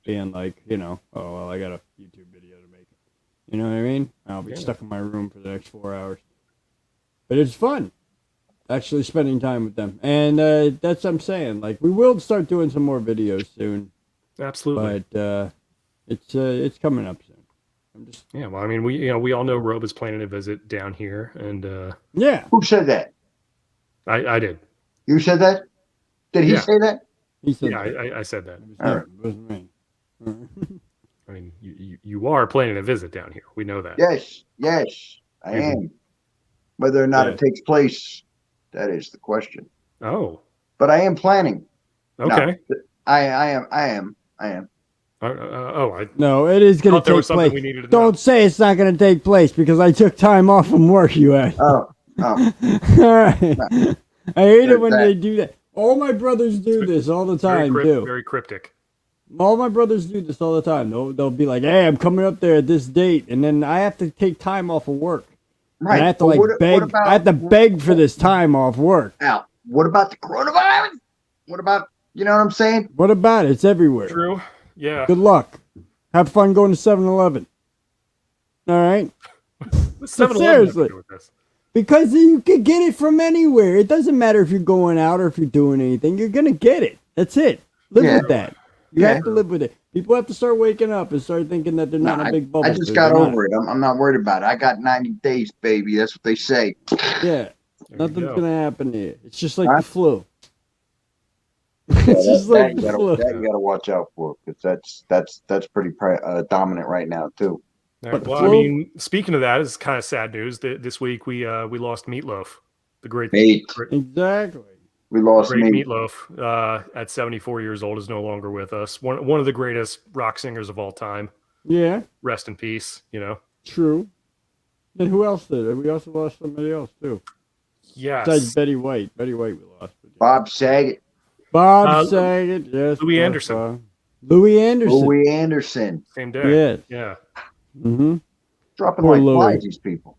being like, you know, oh well, I got a YouTube video to make. You know what I mean? I'll be stuck in my room for the next 4 hours, but it's fun actually spending time with them, and that's what I'm saying. Like we will start doing some more videos soon. absolutely. But it's coming up soon. I'm just Well, I mean, we all know Robe is planning a visit down here, and yeah. Who said that? I did. You said that? Did he Yeah. say that? He said Yeah, that. I said that. It was All him. right. It wasn't me. I mean, you are planning a visit down here. We know that. Yes, I am. Whether or not it takes place, that is the question. Oh, But I am planning. okay. No, I am. No, it is going thought to there was take something place. we needed to know. Don't say it's not going to take place because I took time off from work, you ass. Oh. All right. No. I hate it when That- they do that. All my brothers do this all the time, too. Very cryptic. All my brothers do this all the time. They'll be like, hey, I'm coming up there at this date. And then I have to take time off of work. Right. And I have to but like beg. I have to beg for this time off work. Now, what about the coronavirus? What about, you know what I'm saying? What about it? It's everywhere. True. Yeah. Good luck. Have fun going to 7-Eleven. All right? Seriously. Because you can get it from anywhere. It doesn't matter if you're going out or if you're doing anything. You're going to get it. That's it. Live with that. You have to live with it. People have to start waking up and start thinking that they're not in a big bubble. I just got over it. I'm not worried about it. I got 90 days, baby. That's what they say. Yeah. Nothing's go. going to happen here. It's just like the flu. It's just like the flu. That you got to watch out for because that's pretty dominant right now too. Well, the I flu? mean, speaking of that, it's kind of sad news. This week we lost Meatloaf, the great Exactly. We lost Meatloaf at 74 years old is no longer with us. One of the greatest rock singers of all time. Yeah. Rest in peace. You know. True. And who else did it? We also lost somebody else too. Yes. Besides Betty White. Betty White we lost. Bob Saget. Bob Saget. Yes. Louis Anderson. Louis Anderson. Louis Anderson. Same day. Yes. Yeah. Mm-hmm. Dropping Poor like Louis. flies, these people.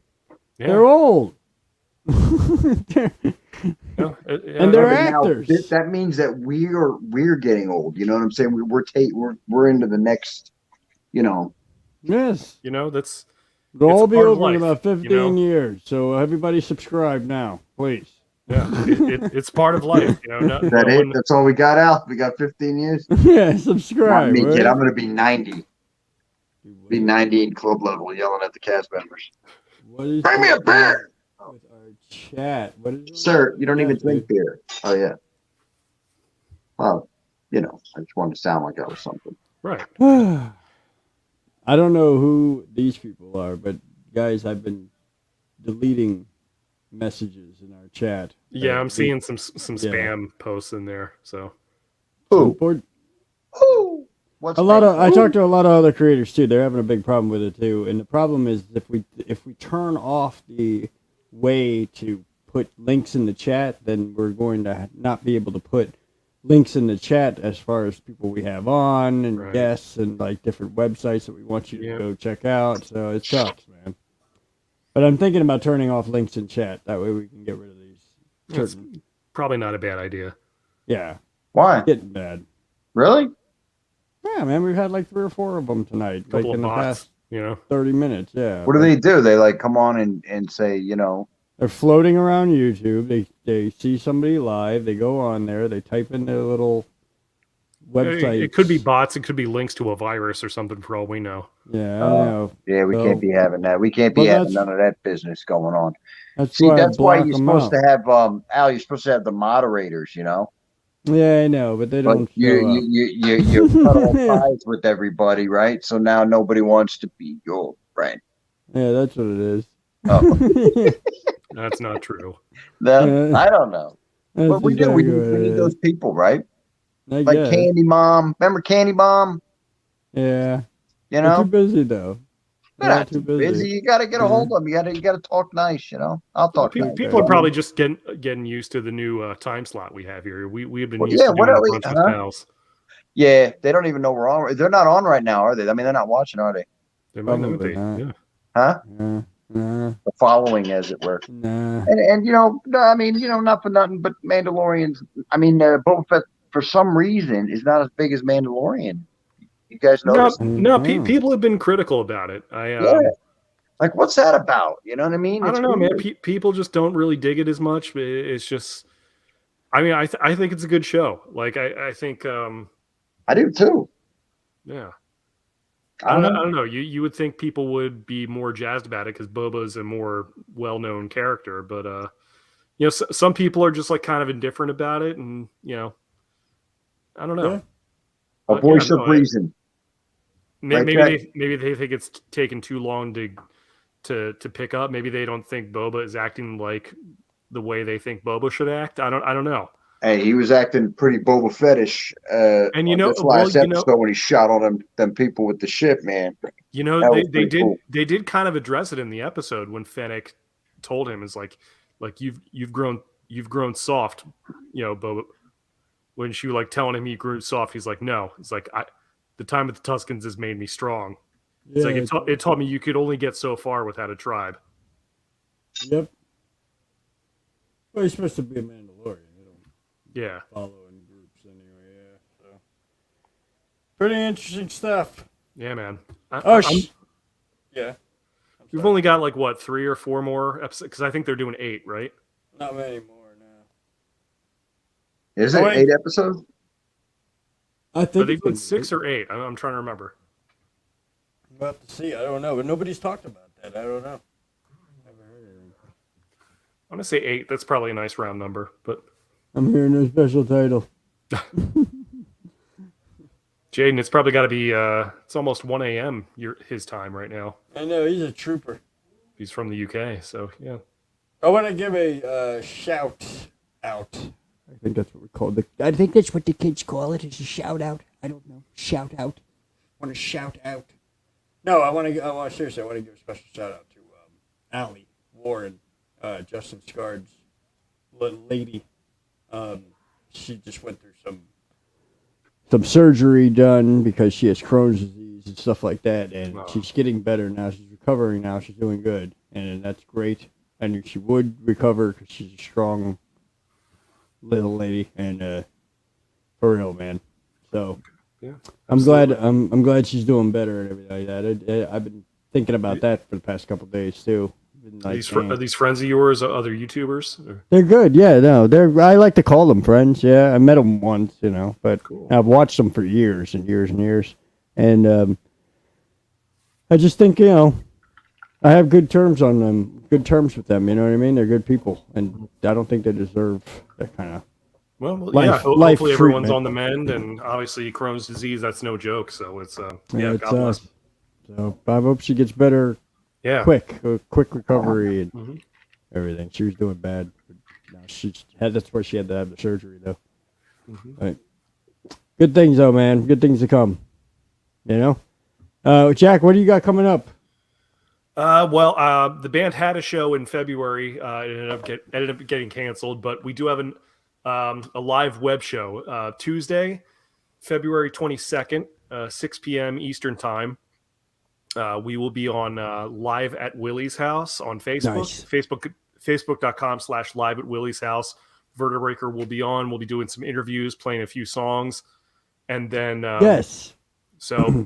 Yeah. They're old. And they're Now, actors. that means that we're getting old. You know what I'm saying? We're into the next. You know. Yes. You know that's. It'll all be part of over in life, about 15 you know? years. So everybody subscribe now, please. Yeah, it's part of life. You know. Is that it? That's all we got out. We got 15 years. Yeah, subscribe. Not me, right? kid. I'm gonna be 90. Be 90 in club level, yelling at the cast members. What is Bring me a beer, with our chat? What is sir. You don't even drink beer. Oh yeah. Well, you know, I just wanted to sound like I was something. Right. I don't know who these people are, but guys, I've been deleting messages in our chat. Yeah, I'm seeing some spam posts in there. So. Who? Who? What's I talked to a lot of other creators too. They're having a big problem with it too. And the problem is if we turn off the way to put links in the chat, then we're going to not be able to put links in the chat as far as people we have on and guests and like different websites that we want you to go check out. So it sucks, man. But I'm thinking about turning off links in chat. That way we can get rid of these. It's probably not a bad idea. Yeah. Why? It's getting bad. Really? Yeah, man. We've had like 3 or 4 of them tonight. Couple like in of the bots, past you know. 30 minutes. Yeah. What do they do? They like come on and say, you know. They're floating around YouTube. They see somebody live. They go on there. They type in their little website. It could be bots. It could be links to a virus or something for all we know. Yeah, I know. Yeah, we can't be having that. We can't be having none of that business going on. That's See, why that's why you're block 'em supposed out. to have Al. You're supposed to have the moderators, you know. Yeah, I know, but they don't. But you cut all ties with everybody, right? So now nobody wants to be your friend. Yeah, that's what it is. Oh. That's not true. I don't know. But we do. We exactly what need it those is. people, right? I Like guess. Candy Mom. Remember Candy Mom? Yeah. You They're too know, busy though. they're They're all not too too busy. You got to get a hold of them. You got to talk nice. You know, I'll talk nice. People are probably just getting used to the new time slot we have here. We have been used to What doing are we? brunch with pals. Yeah, they don't even know we're on. They're not on right now, are they? I mean, they're not watching, are they? They might not Probably be. not. Yeah. Huh? Nah. Nah. The following, as it were. Nah. And you know, no, I mean, you know, not for nothing, but Mandalorians. I mean, Boba Fett for some reason is not as big as Mandalorian. You guys notice? No. People have been critical about it. Yeah. Like, what's that about? You know what I mean? I don't know, man. People just don't really dig it as much. It's just, I mean, I think it's a good show. Like, I think, I do too. yeah. I don't know. I don't know. You would think people would be more jazzed about it because Boba's a more well-known character, but you know, some people are just like kind of indifferent about it, and you know, I don't know. A voice of reason. Maybe they think it's taken too long to pick up. Maybe they don't think Boba is acting like the way they think Boba should act. I don't know. Hey, he was acting pretty Boba Fettish and you know, this last episode when he shot on them people with the ship, man. You know, they did kind of address it in the episode when Fennec told him, is like you've grown soft, you know, Boba. When she like telling him he grew soft, he's like, no. He's like, the time with the Tuscans has made me strong. It's like it taught me you could only get so far without a tribe. Yep. Well, he's supposed to be a Mandalorian. They don't follow in groups anyway. Yeah. So pretty interesting stuff. Yeah, man. Yeah. We've only got like what 3 or 4 more episodes because I think they're doing 8, right? Not many more now. Is it 8 episodes? I think they've been 6 or 8. I'm trying to remember. We'll have to see. I don't know, but nobody's talked about that. I don't know. Never heard anything. I'm gonna say 8. That's probably a nice round number, but I'm hearing no special title. Jaden, it's probably got to be. It's almost 1 a.m. His time right now. I know he's a trooper. He's from the UK, so yeah. I want to give a shout out. I think that's what we call it. I think that's what the kids call it. Is a shout out. I don't know. Shout out. I want to shout out. No, seriously, I want to give a special shout out to Allie Warren, Justin Scard's little lady. She just went through some surgery done because she has Crohn's disease and stuff like that, and she's getting better now. She's recovering now. She's doing good, and that's great. I knew she would recover because she's a strong little lady, and for real, man. So yeah, I'm glad she's doing better and everything like that. I've been thinking about that for the past couple of days too. Like, are these friends of yours, other YouTubers? Or? They're good, yeah. No, I like to call them friends. Yeah, I met them once, but cool. I've watched them for years and years and years, and I just think I have good terms on them, good terms with them. You know what I mean? They're good people, and I don't think they deserve that kind of. Hopefully everyone's on the mend, and obviously Crohn's disease, that's no joke. So it's God bless. So I hope she gets better. Yeah, quick recovery and everything. She was doing bad. But that's why she had to have the surgery, though. Mm-hmm. Right. Good things, though, man. Good things to come. Jack, what do you got coming up? The band had a show in February. It ended up getting canceled, but we do have a live web show Tuesday, February 22nd, 6 p.m. Eastern time. We will be on Live at Willie's House on Facebook. Nice. Facebook.com/Live at Willie's House. Vertebraker will be on. We'll be doing some interviews, playing a few songs, and then yes. So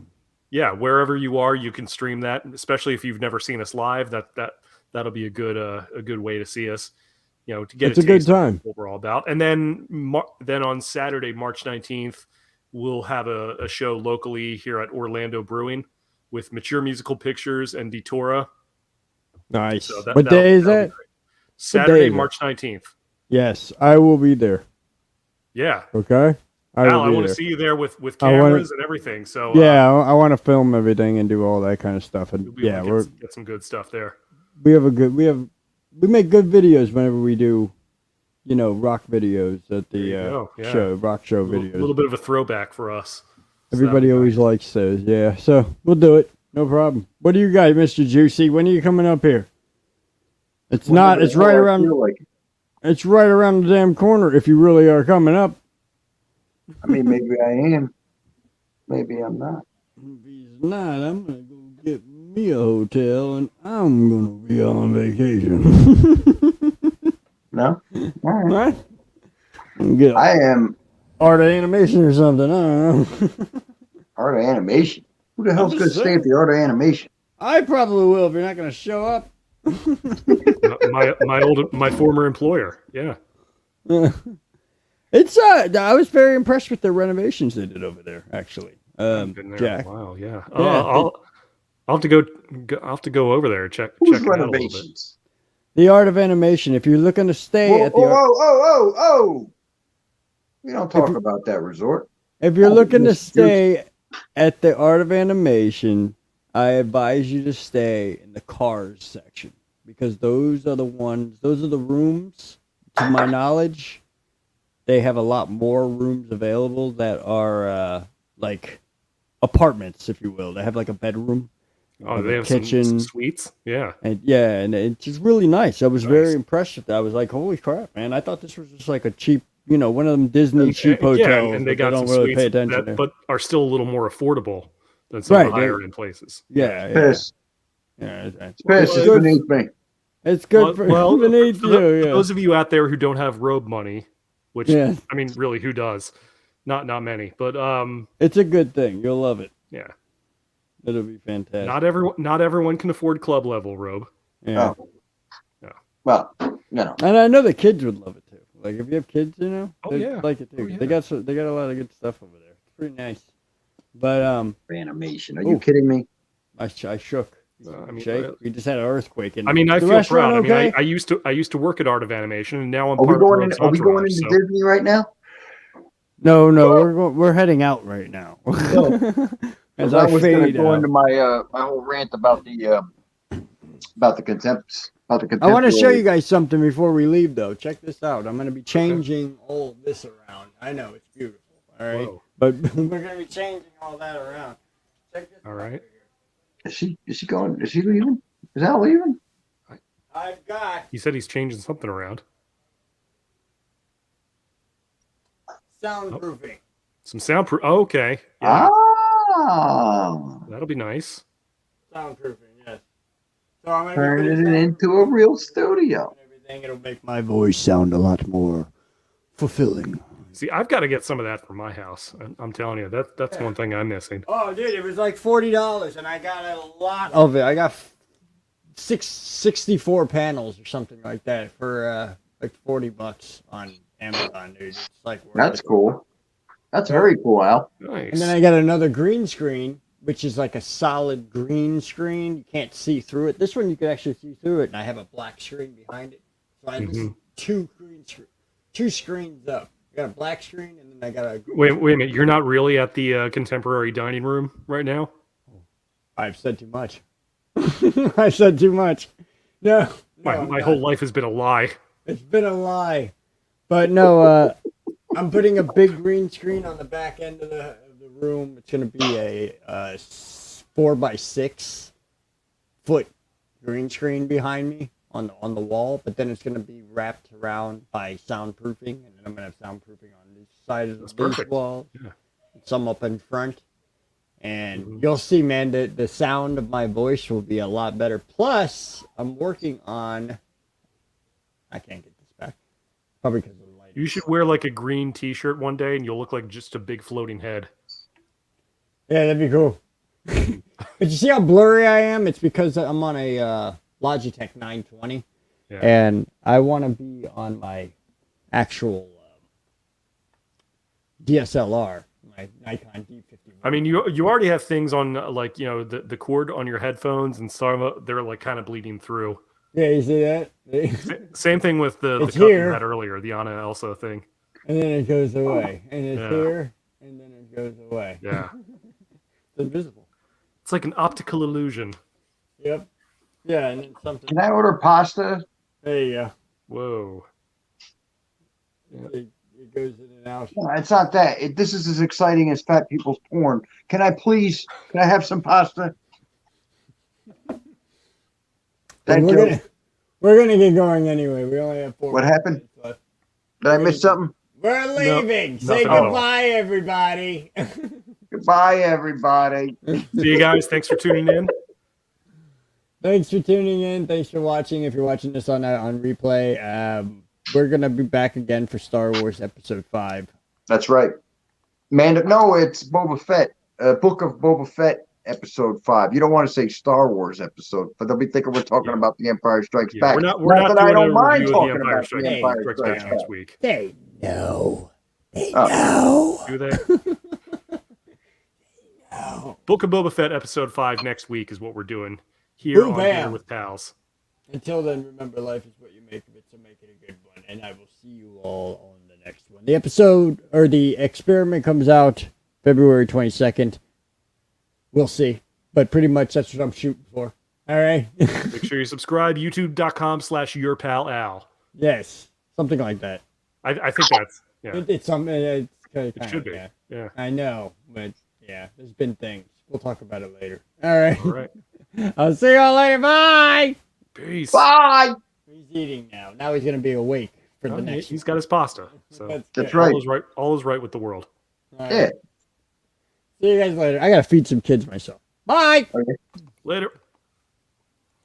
yeah, wherever you are, you can stream that. Especially if you've never seen us live, that'll be a good way to see us. To get it's a good time. What we're all about. And then on Saturday, March 19th, we'll have a show locally here at Orlando Brewing with Mature Musical Pictures and Detora. Nice. So what day is that? Saturday, March 19th. Yes, I will be there. Yeah. Okay. I want to see you there with cameras and everything. So yeah, I want to film everything and do all that kind of stuff. And we'll get some good stuff there. We make good videos whenever we do rock videos at There you the go, yeah. show, rock show A videos. little bit of a throwback for us. So Everybody that'd be always nice. likes those, yeah. So we'll do it, no problem. What do you got, Mr. Juicy? When are you coming up here? It's not. Whenever It's the hell right I around. feel like it. It's right around the damn corner. If you really are coming up. I mean, maybe I am. Maybe I'm not. If he's not, I'm gonna go get me a hotel, and I'm gonna be on vacation. No? All right. Right? Get I am art of animation or something. I don't know. art of animation. Who the hell's just going to stay saying. at the art of animation? I probably will if you're not gonna show up. My former employer. Yeah. It's I was very impressed with the renovations they did over there. Actually, I've been there Jack. a while. Yeah. Yeah, I'll have to go. I'll have to go over there check Whose it out a little bit. renovations? The art of animation. If you're looking to stay Whoa, at the whoa, art, whoa. We don't talk you- about that resort. if you're Oh, looking to Mr. stay at the art of animation, I advise you to stay in the cars section because those are the ones. Those are the rooms. To my knowledge, they have a lot more rooms available that are like apartments, if you will. They have like a bedroom. Oh, have they a have kitchen. some suites. Yeah. And yeah, and it's just really nice. I was Nice. very impressed with that. I was like, holy crap, man. I thought this was just like a cheap, one of them Disney cheap hotels. Yeah, and they but got don't some really suites pay attention that, there. but are still a little more affordable than some Right, of the they- higher end places. Yeah, yeah. Piss. Yeah, Piss it's is good. beneath me. It's good for beneath for you. for Yeah. those of you out there who don't have robe money, which Yeah. I mean, really, who does? Not many, but It's a good thing. You'll love it. yeah, It'll be fantastic. not everyone can afford club level robe. Yeah. Oh. Yeah. Well, And I know the kids would love it too. Like if you have kids, Oh, they'd yeah. like it too. Oh, yeah. They got a lot of good stuff over there. It's pretty nice. But animation. Are you Ooh. kidding me? I shook. I mean, Shake. We just had an earthquake in. I mean, I the feel restaurant proud. okay? I used to work at Art of Animation, and now I'm Are we part of going Robe's in, Are we going entourage, into so- Disney right now? No, we're heading out right now. As I I was going to fade go out. into my my whole rant about the contempt. I want to show you guys something before we leave, though. Check this out. I'm going to be changing all of this around. I know it's beautiful, all right, Whoa. but we're going to be changing all that around. Check this All out right. here. Is she going? Is she leaving? Is Al leaving? I've got He said he's changing something around. soundproofing. Some soundproof. Oh, okay. Yeah, Ah, that'll be nice. Soundproofing, yes. So I'm going turning to it into a real studio. everything. It'll make my voice sound a lot more fulfilling. See, I've got to get some of that for my house. I'm telling you, that's one thing I'm missing. Oh, dude, it was like $40, and I got a lot of it. I got 64 panels or something like that for like $40 on Amazon, dude. It's like worth That's it. cool. That's very cool, Al. Nice. And then I got another green screen, which is like a solid green screen. You can't see through it. This one you can actually see through it, and I have a black screen behind it. So I have two screens up. I got a black screen, and then I got a. Wait a minute. You're not really at the contemporary dining room right now? I've said too much. I said too much. No, My I'm whole not. life has been a lie. It's been a lie. But no, I'm putting a big green screen on the back end of the room. It's going to be a 4x6 foot green screen behind me on the wall, but then it's going to be wrapped around by soundproofing, and then I'm going to have soundproofing on this side of That's the perfect. wall, Yeah. some up in front. And you'll see, man, the sound of my voice will be a lot better. Plus, I'm working on. I can't get this back. Probably because of the light. You should wear like a green T-shirt one day, and you'll look like just a big floating head. Yeah, that'd be cool. But you see how blurry I am? It's because I'm on a Logitech 920, Yeah. and I want to be on my actual DSLR, my Nikon D51. I mean, you already have things on like the cord on your headphones, and some they're like kind of bleeding through. Yeah, you see that? Same thing with the It's cup you here. had earlier, the Anna Elsa thing. And then it goes away, and it's Yeah. here, and then it goes away. Yeah, It's invisible. it's like an optical illusion. Yep. Yeah, and then something. Can I order pasta? There you go. Whoa. It goes in and out. No, it's not that. This is as exciting as fat people's porn. Can I have some pasta? Thank you. We're gonna get going anyway. We only have 4 What happened? minutes left. Did I miss something? We're leaving. Say nothing at all. goodbye, everybody. Goodbye, everybody. See you guys. Thanks for tuning in. Thanks for tuning in. Thanks for watching. If you're watching this on replay, we're gonna be back again for Star Wars Episode 5. That's right. No, it's Boba Fett. Book of Boba Fett, Episode 5. You don't want to say Star Wars episode, but they'll be thinking we're talking about The Empire Strikes Back. We're not that doing I don't a mind review of talking The Empire about Strikes The Empire Strikes Strikes Back Back. next week. They know. They Oh. know. Do they? No. Book of Boba Fett Episode 5 next week is what we're doing here Ooh, on bam. Dinner with Pals. Until then, remember, life is what you make of it, so make it a good one. And I will see you all on the next one. The episode, or the experiment, comes out February 22nd. We'll see. But pretty much that's what I'm shooting for. All right? Make sure you subscribe, youtube.com/yourpal Yes. Something like that. I think that's, yeah. It's something. It's kind of, It should be. yeah. Yeah. I know, but yeah, there's been things. We'll talk about it later. All right. All right. I'll see you all later. Bye. Peace. Bye. He's eating now. Now he's gonna be awake for the next. He's got his pasta. So That's That's good. right. All is right with the world. All right. Yeah. See you guys later. I gotta feed some kids myself. Bye. Later.